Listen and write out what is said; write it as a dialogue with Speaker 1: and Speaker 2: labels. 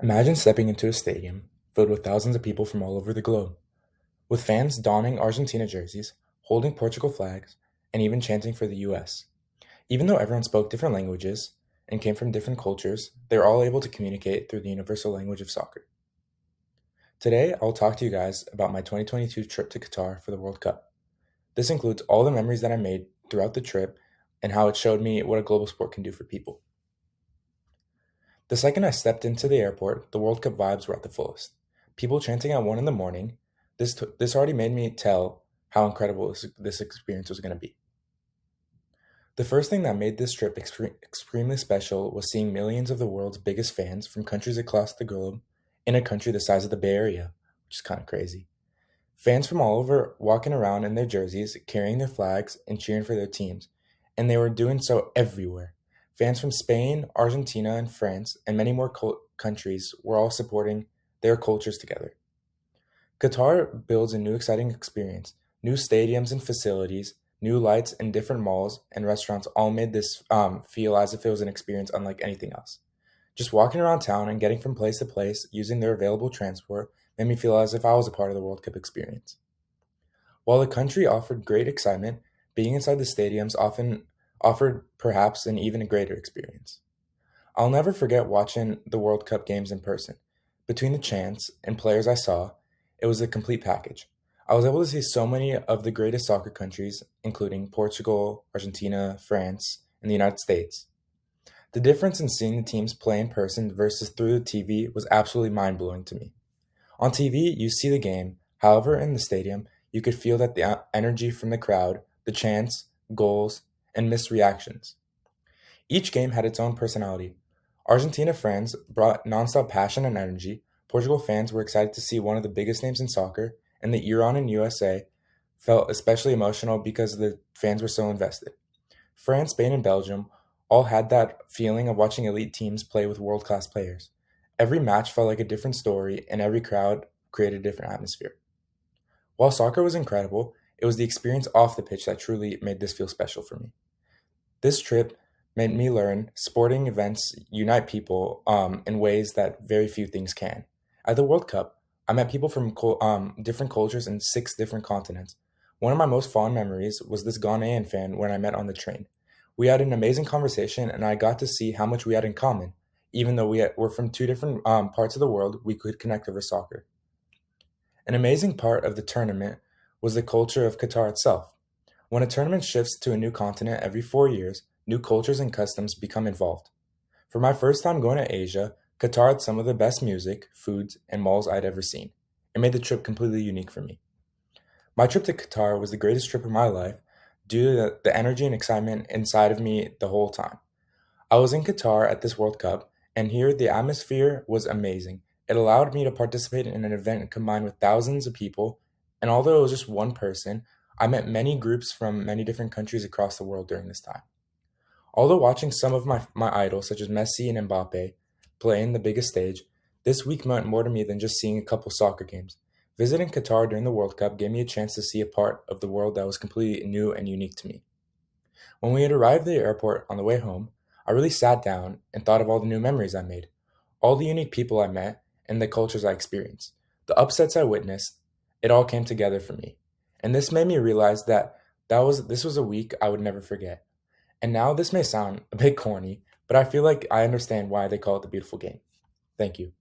Speaker 1: Imagine stepping into a stadium filled with thousands of people from all over the globe, with fans donning Argentina jerseys, holding Portugal flags, and even chanting for the US. Even though everyone spoke different languages and came from different cultures, they were all able to communicate through the universal language of soccer. Today, I'll talk to you guys about my 2022 trip to Qatar for the World Cup. This includes all the memories that I made throughout the trip and how it showed me what a global sport can do for people. The second I stepped into the airport, the World Cup vibes were at the fullest. People chanting at 1 in the morning. This already made me tell how incredible this experience was going to be. The first thing that made this trip extremely special was seeing millions of the world's biggest fans from countries across the globe in a country the size of the Bay Area, which is kind of crazy. Fans from all over walking around in their jerseys, carrying their flags, and cheering for their teams, and they were doing so everywhere. Fans from Spain, Argentina, and France, and many more countries were all supporting their cultures together. Qatar builds a new exciting experience. New stadiums and facilities, new lights, and different malls and restaurants all made this feel as if it was an experience unlike anything else. Just walking around town and getting from place to place using their available transport made me feel as if I was a part of the World Cup experience. While the country offered great excitement, being inside the stadiums often offered perhaps an even greater experience. I'll never forget watching the World Cup games in person. Between the chants and players I saw, it was a complete package. I was able to see so many of the greatest soccer countries, including Portugal, Argentina, France, and the United States. The difference in seeing the teams play in person versus through the TV was absolutely mind blowing to me. On TV, you see the game, however, in the stadium, you could feel that the energy from the crowd, the chants, goals, and missed reactions. Each game had its own personality. Argentina fans brought nonstop passion and energy. Portugal fans were excited to see one of the biggest names in soccer, and the Iran and USA felt especially emotional because the fans were so invested. France, Spain, and Belgium all had that feeling of watching elite teams play with world class players. Every match felt like a different story, and every crowd created a different atmosphere. While soccer was incredible, it was the experience off the pitch that truly made this feel special for me. This trip made me learn sporting events unite people in ways that very few things can. At the World Cup, I met people from different cultures in 6 different continents. One of my most fond memories was this Ghanaian fan when I met on the train. We had an amazing conversation, and I got to see how much we had in common. Even though were from 2 different parts of the world, we could connect over soccer. An amazing part of the tournament was the culture of Qatar itself. When a tournament shifts to a new continent every 4 years, new cultures and customs become involved. For my first time going to Asia, Qatar had some of the best music, foods, and malls I'd ever seen. It made the trip completely unique for me. My trip to Qatar was the greatest trip of my life due to the energy and excitement inside of me the whole time. I was in Qatar at this World Cup, and here the atmosphere was amazing. It allowed me to participate in an event combined with thousands of people, and although it was just one person, I met many groups from many different countries across the world during this time. Although watching some of my idols, such as Messi and Mbappe, play in the biggest stage, this week meant more to me than just seeing a couple soccer games. Visiting Qatar during the World Cup gave me a chance to see a part of the world that was completely new and unique to me. When we had arrived at the airport on the way home, I really sat down and thought of all the new memories I made, all the unique people I met, and the cultures I experienced. The upsets I witnessed, it all came together for me. And this made me realize that this was a week I would never forget. And now this may sound a bit corny, but I feel like I understand why they call it the beautiful game. Thank you.